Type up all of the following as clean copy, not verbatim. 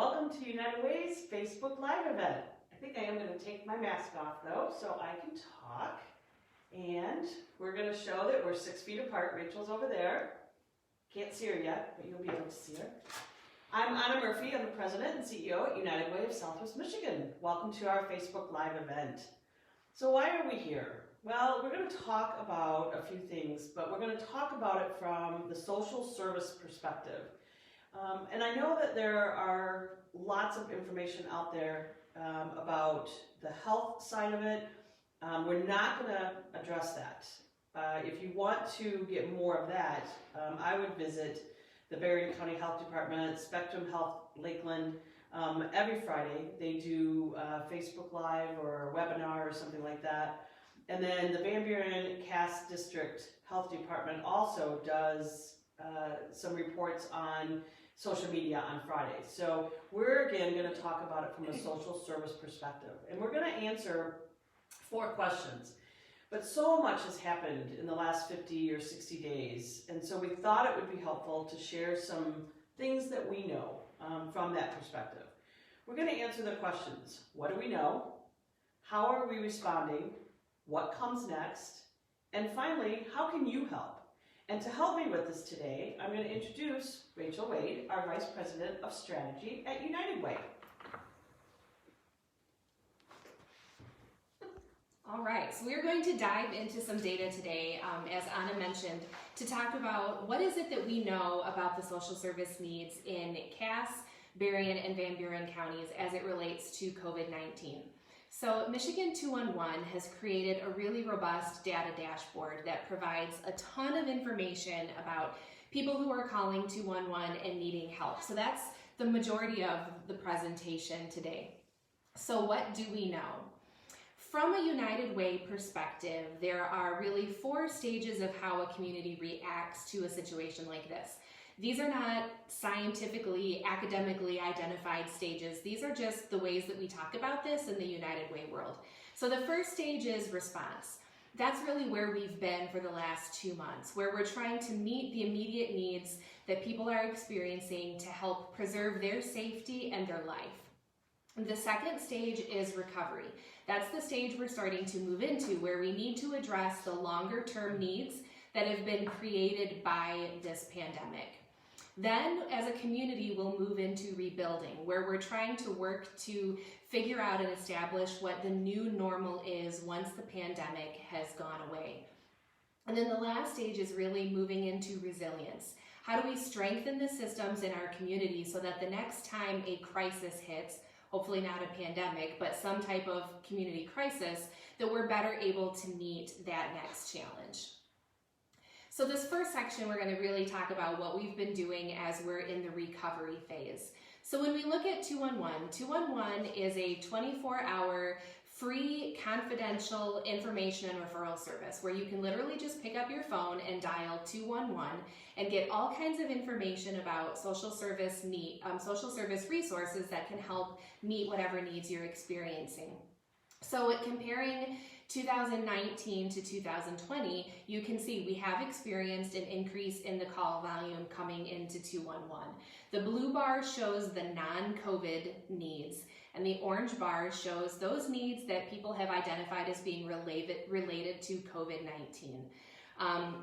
Welcome to United Way's Facebook Live event. I think I am going to take my mask off though, so I can talk. And we're going to show that we're 6 feet apart. Rachel's over there. Can't see her yet, but you'll be able to see her. I'm Anna Murphy. I'm the President and CEO at United Way of Southwest Michigan. Welcome to our Facebook Live event. So why are we here? Well, we're going to talk about a few things, but we're going to talk about it from the social service perspective. And I know that there are lots of information out there about the health side of it. We're not going to address that. If you want to get more of that, I would visit the Berrien County Health Department, Spectrum Health Lakeland. Every Friday they do Facebook Live or a webinar or something like that. And then the Van Buren Cass District Health Department also does some reports on social media on Fridays. So we're again going to talk about it from a social service perspective. And we're going to answer 4 questions. But so much has happened in the last 50 or 60 days. And so we thought it would be helpful to share some things that we know from that perspective. We're going to answer the questions. What do we know? How are we responding? What comes next? And finally, how can you help? And to help me with this today, I'm going to introduce Rachel Wade, our Vice President of Strategy at United Way. All right, so we're going to dive into some data today, as Anna mentioned, to talk about what is it that we know about the social service needs in Cass, Berrien, and Van Buren counties as it relates to COVID-19. So Michigan 211 has created a really robust data dashboard that provides a ton of information about people who are calling 211 and needing help. So that's the majority of the presentation today. So what do we know? From a United Way perspective, there are really 4 stages of how a community reacts to a situation like this. These are not scientifically, academically identified stages. These are just the ways that we talk about this in the United Way world. So the first stage is response. That's really where we've been for the last 2 months, where we're trying to meet the immediate needs that people are experiencing to help preserve their safety and their life. The second stage is recovery. That's the stage we're starting to move into, where we need to address the longer term needs that have been created by this pandemic. Then, as a community, we'll move into rebuilding, where we're trying to work to figure out and establish what the new normal is once the pandemic has gone away. And then the last stage is really moving into resilience. How do we strengthen the systems in our community so that the next time a crisis hits, hopefully not a pandemic, but some type of community crisis, that we're better able to meet that next challenge. So this first section, we're going to really talk about what we've been doing as we're in the recovery phase. So when we look at 211, 211 is a 24-hour free confidential information and referral service where you can literally just pick up your phone and dial 211 and get all kinds of information about social service resources that can help meet whatever needs you're experiencing. So comparing 2019 to 2020, you can see we have experienced an increase in the call volume coming into 211. The blue bar shows the non-COVID needs, and the orange bar shows those needs that people have identified as being related to COVID-19.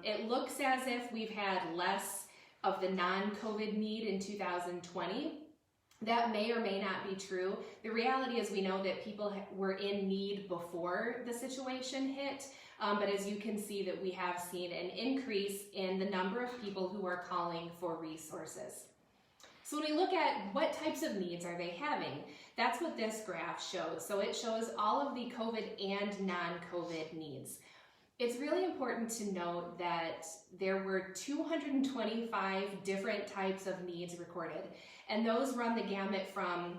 It looks as if we've had less of the non-COVID need in 2020. That may or may not be true. The reality is we know that people were in need before the situation hit, but as you can see that we have seen an increase in the number of people who are calling for resources. So when we look at what types of needs are they having, that's what this graph shows. So it shows all of the COVID and non-COVID needs. It's really important to note that there were 225 different types of needs recorded, and those run the gamut from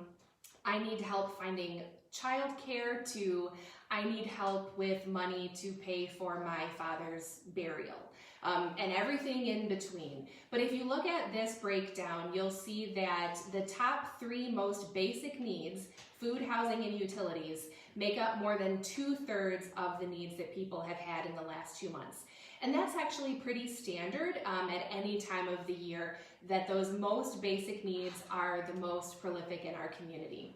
I need help finding childcare to I need help with money to pay for my father's burial, and everything in between. But if you look at this breakdown, you'll see that the top 3 most basic needs, food, housing, and utilities, make up more than 2/3 of the needs that people have had in the last 2 months. And that's actually pretty standard at any time of the year, that those most basic needs are the most prolific in our community.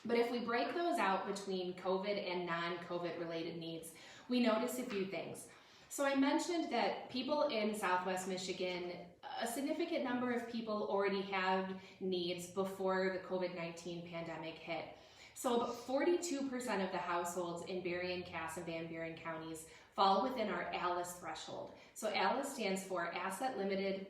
But if we break those out between COVID and non-COVID related needs, we notice a few things. So I mentioned that people in Southwest Michigan, a significant number of people already had needs before the COVID-19 pandemic hit. So about 42% of the households in Berrien, Cass, and Van Buren counties fall within our ALICE threshold. So ALICE stands for Asset Limited,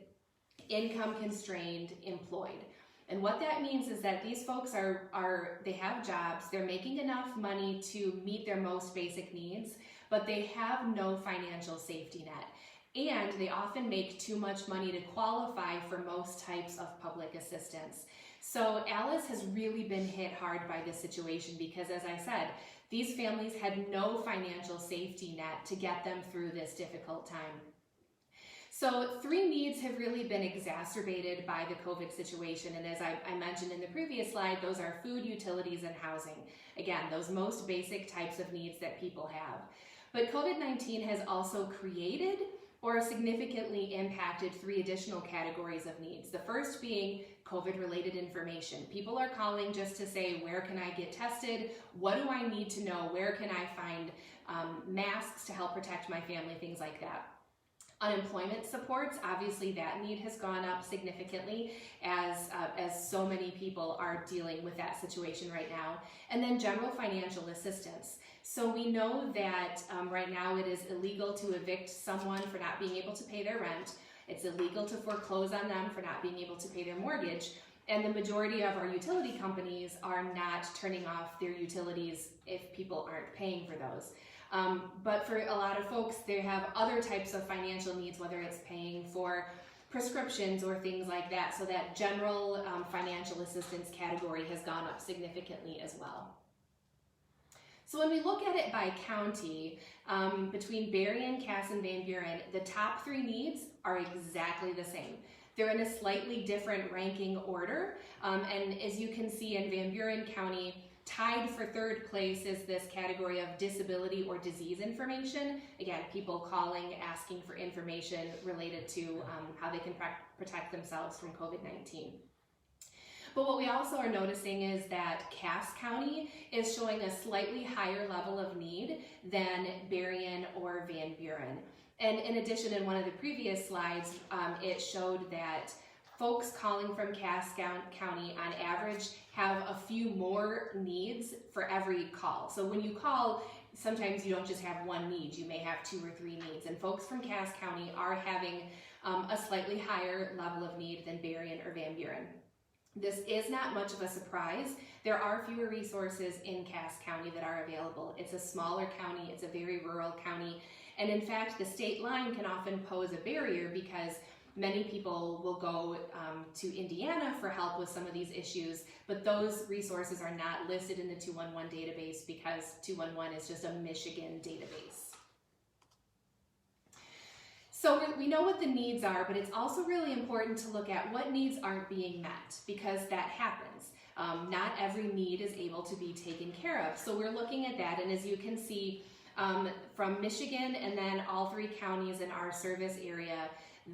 Income Constrained, Employed. And what that means is that these folks they have jobs, they're making enough money to meet their most basic needs, but they have no financial safety net. And they often make too much money to qualify for most types of public assistance. So ALICE has really been hit hard by this situation because, as I said, these families had no financial safety net to get them through this difficult time. So 3 needs have really been exacerbated by the COVID situation, and as I mentioned in the previous slide, those are food, utilities, and housing. Again, those most basic types of needs that people have. But COVID-19 has also created or significantly impacted 3 additional categories of needs. The first being COVID-related information. People are calling just to say, where can I get tested? What do I need to know? Where can I find masks to help protect my family? Things like that. Unemployment supports, obviously that need has gone up significantly as so many people are dealing with that situation right now. And then general financial assistance. So we know that right now it is illegal to evict someone for not being able to pay their rent. It's illegal to foreclose on them for not being able to pay their mortgage. And the majority of our utility companies are not turning off their utilities if people aren't paying for those. But for a lot of folks, they have other types of financial needs, whether it's paying for prescriptions or things like that. So that general financial assistance category has gone up significantly as well. So when we look at it by county, between Berrien, Cass, and Van Buren, the top 3 needs are exactly the same. They're in a slightly different ranking order, and as you can see in Van Buren County, tied for 3rd place is this category of disability or disease information. Again, people calling, asking for information related to how they can protect themselves from COVID-19. But what we also are noticing is that Cass County is showing a slightly higher level of need than Berrien or Van Buren. And in addition, in one of the previous slides, it showed that folks calling from Cass County on average have a few more needs for every call. So when you call, sometimes you don't just have one need, you may have 2 or 3 needs. And folks from Cass County are having a slightly higher level of need than Berrien or Van Buren. This is not much of a surprise. There are fewer resources in Cass County that are available. It's a smaller county, it's a very rural county, and in fact the state line can often pose a barrier because many people will go to Indiana for help with some of these issues, but those resources are not listed in the 211 database because 211 is just a Michigan database. So we know what the needs are, but it's also really important to look at what needs aren't being met, because that happens. Not every need is able to be taken care of. So we're looking at that, and as you can see from Michigan and then all 3 counties in our service area,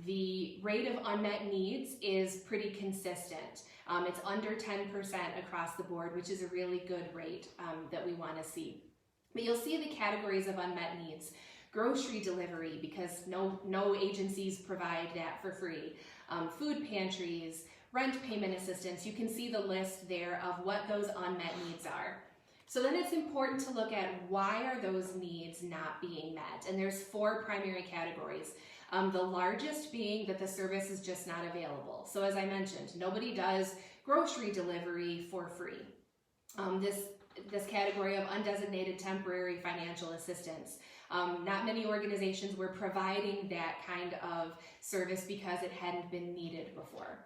the rate of unmet needs is pretty consistent. It's under 10% across the board, which is a really good rate that we want to see. But you'll see the categories of unmet needs. Grocery delivery, because no agencies provide that for free. Food pantries, rent payment assistance, you can see the list there of what those unmet needs are. So then it's important to look at why are those needs not being met. And there's 4 primary categories. The largest being that the service is just not available. So as I mentioned, nobody does grocery delivery for free. This category of undesignated temporary financial assistance. Not many organizations were providing that kind of service because it hadn't been needed before.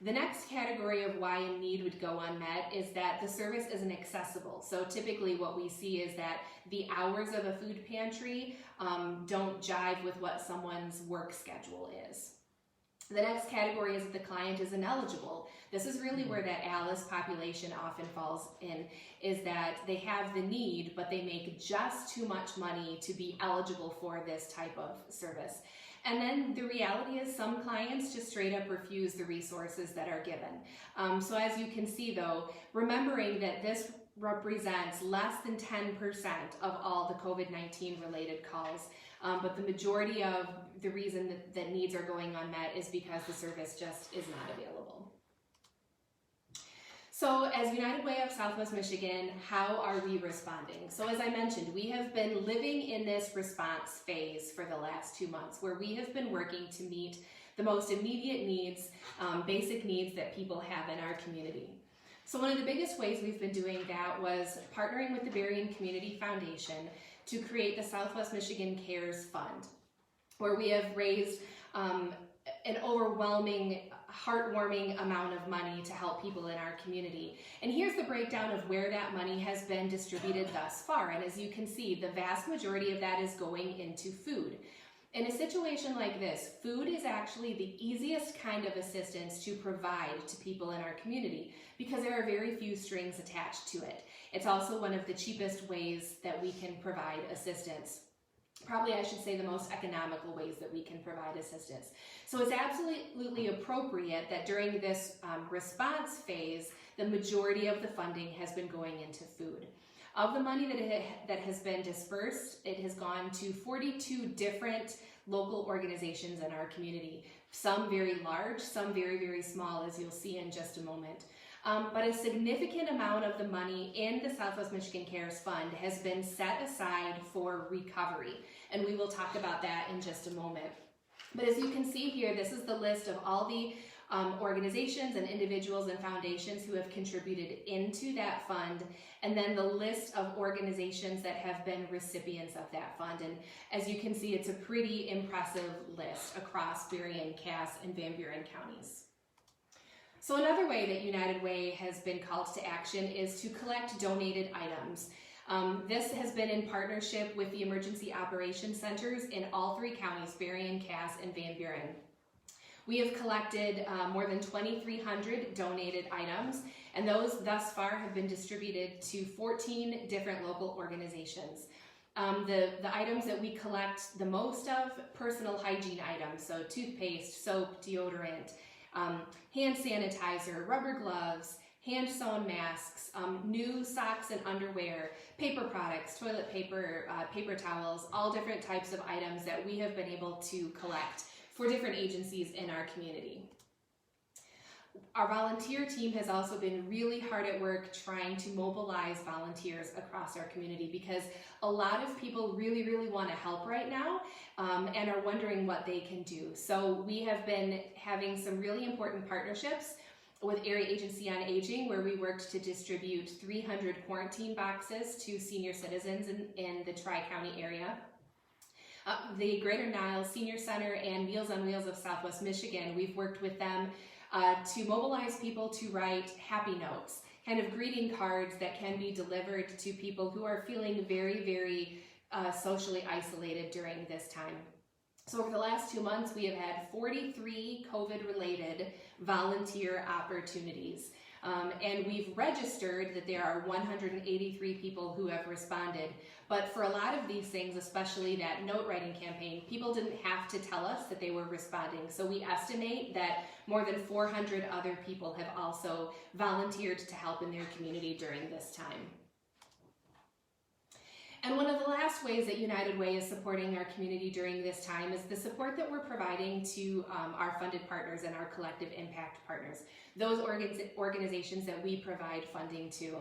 The next category of why a need would go unmet is that the service isn't accessible. So typically what we see is that the hours of a food pantry don't jive with what someone's work schedule is. The next category is that the client is ineligible. This is really where that ALICE population often falls in, is that they have the need, but they make just too much money to be eligible for this type of service. And then the reality is some clients just straight up refuse the resources that are given. So as you can see though, remembering that this represents less than 10% of all the COVID-19 related calls, but the majority of the reason that needs are going unmet is because the service just is not available. So as United Way of Southwest Michigan, how are we responding? So as I mentioned, we have been living in this response phase for the last 2 months, where we have been working to meet the most immediate needs, basic needs that people have in our community. So one of the biggest ways we've been doing that was partnering with the Berrien Community Foundation to create the Southwest Michigan Cares Fund, where we have raised an overwhelming, heartwarming amount of money to help people in our community. And here's the breakdown of where that money has been distributed thus far. And as you can see, the vast majority of that is going into food. In a situation like this, food is actually the easiest kind of assistance to provide to people in our community because there are very few strings attached to it. It's also one of the cheapest ways that we can provide assistance. Probably I should say the most economical ways that we can provide assistance. So it's absolutely appropriate that during this response phase, the majority of the funding has been going into food. Of the money that has been dispersed, it has gone to 42 different local organizations in our community. Some very large, some very, very small, as you'll see in just a moment. But a significant amount of the money in the Southwest Michigan Cares Fund has been set aside for recovery, and we will talk about that in just a moment. But as you can see here, this is the list of all the organizations and individuals and foundations who have contributed into that fund, and then the list of organizations that have been recipients of that fund. And as you can see, it's a pretty impressive list across Berrien, Cass, and Van Buren counties. So another way that United Way has been called to action is to collect donated items. This has been in partnership with the Emergency Operations Centers in all 3 counties, Berrien, Cass, and Van Buren. We have collected more than 2,300 donated items, and those thus far have been distributed to 14 different local organizations. The items that we collect the most of, personal hygiene items, so toothpaste, soap, deodorant, hand sanitizer, rubber gloves, hand-sewn masks, new socks and underwear, paper products, toilet paper, paper towels, all different types of items that we have been able to collect for different agencies in our community. Our volunteer team has also been really hard at work trying to mobilize volunteers across our community because a lot of people really, really want to help right now and are wondering what they can do. So we have been having some really important partnerships with Area Agency on Aging, where we worked to distribute 300 quarantine boxes to senior citizens in the Tri-County area. The Greater Niles Senior Center and Meals on Wheels of Southwest Michigan, we've worked with them to mobilize people to write happy notes, kind of greeting cards that can be delivered to people who are feeling very, very socially isolated during this time. So over the last 2 months, we have had 43 COVID-related volunteer opportunities. And we've registered that there are 183 people who have responded. But for a lot of these things, especially that note writing campaign, people didn't have to tell us that they were responding. So we estimate that more than 400 other people have also volunteered to help in their community during this time. And one of the last ways that United Way is supporting our community during this time is the support that we're providing to our funded partners and our collective impact partners, those organizations that we provide funding to.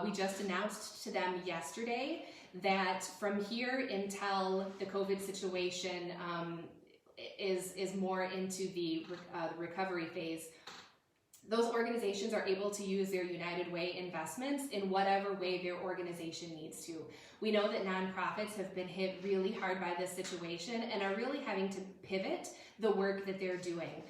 We just announced to them yesterday that from here until the COVID situation is more into the recovery phase, those organizations are able to use their United Way investments in whatever way their organization needs to. We know that nonprofits have been hit really hard by this situation and are really having to pivot the work that they're doing.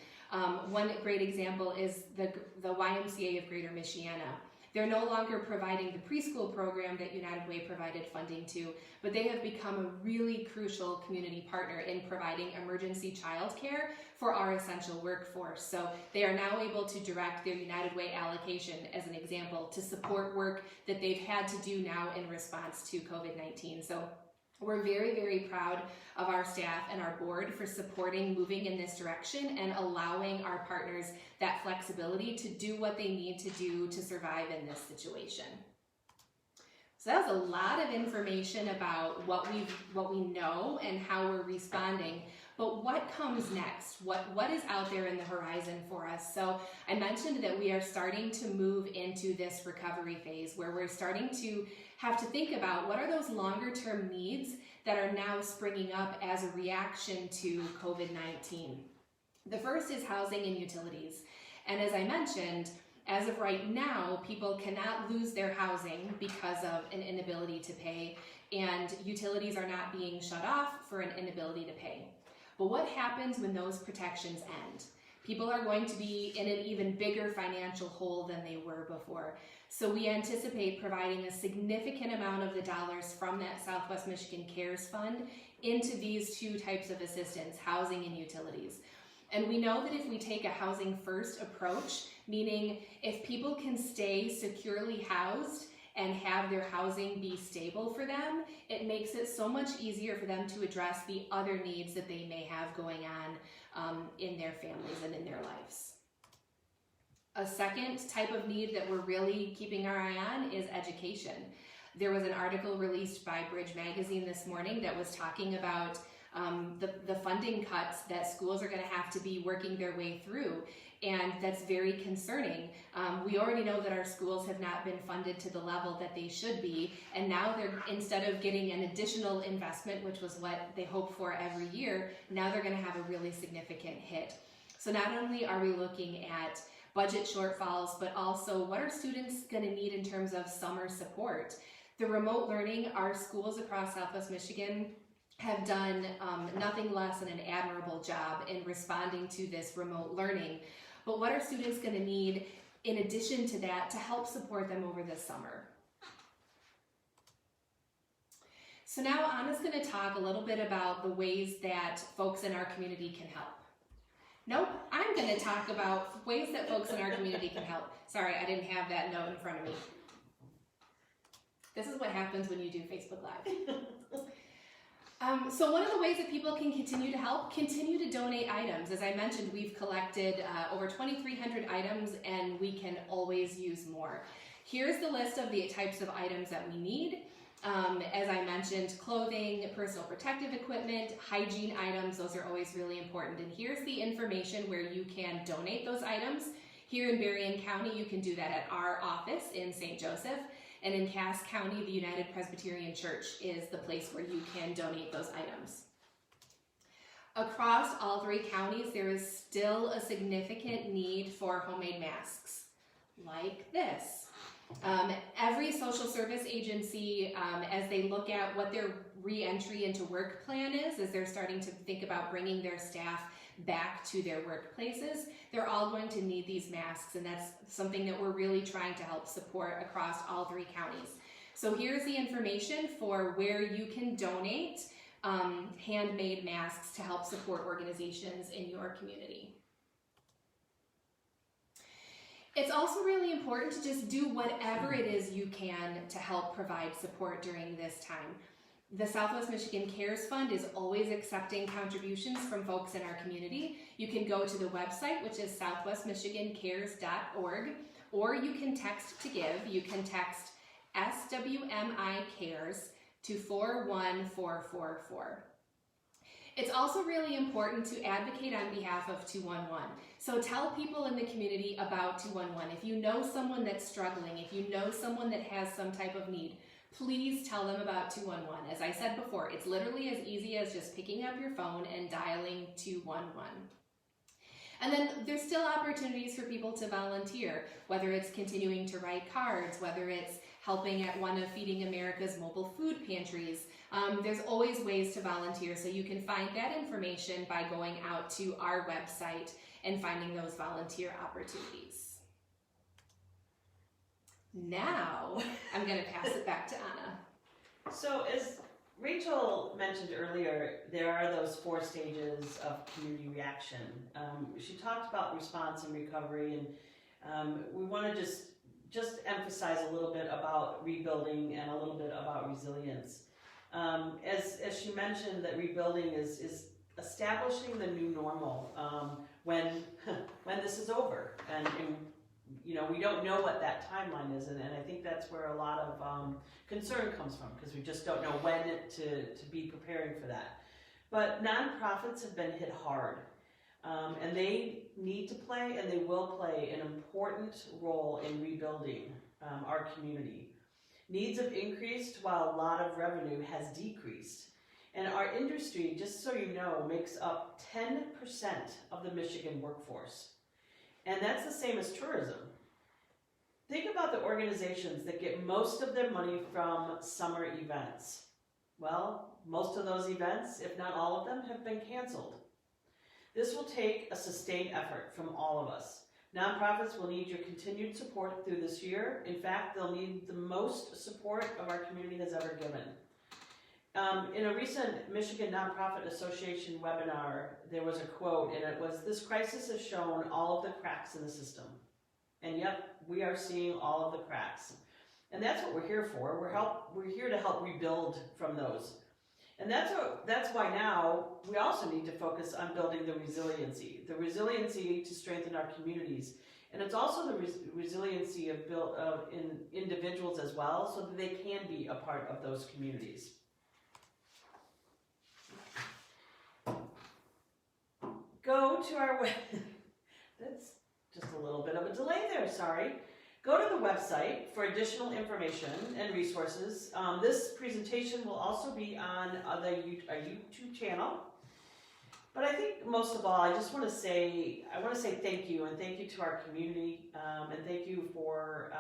One great example is the YMCA of Greater Michiana. They're no longer providing the preschool program that United Way provided funding to, but they have become a really crucial community partner in providing emergency childcare for our essential workforce. So they are now able to direct their United Way allocation, as an example, to support work that they've had to do now in response to COVID-19. So we're very, very proud of our staff and our board for supporting moving in this direction and allowing our partners that flexibility to do what they need to do to survive in this situation. So that was a lot of information about what we know and how we're responding. But what comes next? What is out there in the horizon for us? So I mentioned that we are starting to move into this recovery phase where we're starting to have to think about what are those longer term needs that are now springing up as a reaction to COVID-19. The first is housing and utilities. And as I mentioned, as of right now, people cannot lose their housing because of an inability to pay, and utilities are not being shut off for an inability to pay. But what happens when those protections end? People are going to be in an even bigger financial hole than they were before. So we anticipate providing a significant amount of the dollars from that Southwest Michigan CARES Fund into these two types of assistance, housing and utilities. And we know that if we take a housing first approach, meaning if people can stay securely housed and have their housing be stable for them, it makes it so much easier for them to address the other needs that they may have going on in their families and in their lives. A second type of need that we're really keeping our eye on is education. There was an article released by Bridge Magazine this morning that was talking about the funding cuts that schools are going to have to be working their way through, and that's very concerning. We already know that our schools have not been funded to the level that they should be, and now they're, instead of getting an additional investment, which was what they hoped for every year, now they're going to have a really significant hit. So not only are we looking at budget shortfalls, but also what are students going to need in terms of summer support. The remote learning, our schools across Southwest Michigan have done nothing less than an admirable job in responding to this remote learning. But what are students going to need in addition to that to help support them over this summer? So now Anna's going to talk a little bit about the ways that folks in our community can help. Nope, I'm going to talk about ways that folks in our community can help. Sorry, I didn't have that note in front of me. This is what happens when you do Facebook Live. So one of the ways that people can continue to help, continue to donate items. As I mentioned, we've collected over 2,300 items, and we can always use more. Here's the list of the types of items that we need. As I mentioned, clothing, personal protective equipment, hygiene items, those are always really important. And here's the information where you can donate those items. Here in Berrien County, you can do that at our office in St. Joseph. And in Cass County, the United Presbyterian Church is the place where you can donate those items. Across all three counties, there is still a significant need for homemade masks, like this. Every social service agency, as they look at what their re-entry into work plan is, as they're starting to think about bringing their staff back to their workplaces, they're all going to need these masks, and that's something that we're really trying to help support across all three counties. So here's the information for where you can donate handmade masks to help support organizations in your community. It's also really important to just do whatever it is you can to help provide support during this time. The Southwest Michigan CARES Fund is always accepting contributions from folks in our community. You can go to the website, which is southwestmichigancares.org, or you can text to give. You can text SWMI CARES to 41444. It's also really important to advocate on behalf of 211. So tell people in the community about 211. If you know someone that's struggling, if you know someone that has some type of need, please tell them about 211. As I said before, it's literally as easy as just picking up your phone and dialing 211. And then there's still opportunities for people to volunteer, whether it's continuing to write cards, whether it's helping at one of Feeding America's mobile food pantries. There's always ways to volunteer, so you can find that information by going out to our website and finding those volunteer opportunities. Now, I'm going to pass it back to Anna. So as Rachel mentioned earlier, there are those 4 stages of community reaction. She talked about response and recovery, and we want to just emphasize a little bit about rebuilding and a little bit about resilience. As she mentioned, that rebuilding is establishing the new normal when this is over, and you know, we don't know what that timeline is, and I think that's where a lot of concern comes from, because we just don't know when to be preparing for that. But nonprofits have been hit hard, and they need to play, and they will play, an important role in rebuilding our community. Needs have increased while a lot of revenue has decreased. And our industry, just so you know, makes up 10% of the Michigan workforce. And that's the same as tourism. Think about the organizations that get most of their money from summer events. Well, most of those events, if not all of them, have been canceled. This will take a sustained effort from all of us. Nonprofits will need your continued support through this year. In fact, they'll need the most support of our community has ever given. In a recent Michigan Nonprofit Association webinar, there was a quote, and it was, "This crisis has shown all of the cracks in the system." And yep, we are seeing all of the cracks. And that's what we're here for. We're here to help rebuild from those. And that's why now we also need to focus on building the resiliency to strengthen our communities. And it's also the resiliency of in individuals as well, so that they can be a part of those communities. Go to our that's just a little bit of a delay there, sorry. Go to the website for additional information and resources. This presentation will also be on our YouTube channel. But I think most of all, I want to say thank you, and thank you to our community, and thank you for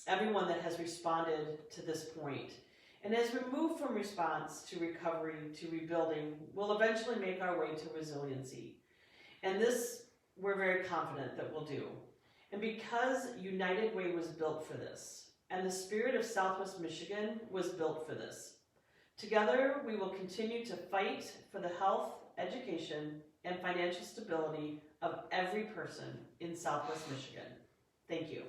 everyone that has responded to this point. And as we move from response to recovery to rebuilding, we'll eventually make our way to resiliency. And this, we're very confident that we'll do. And because United Way was built for this, and the spirit of Southwest Michigan was built for this, together we will continue to fight for the health, education, and financial stability of every person in Southwest Michigan. Thank you.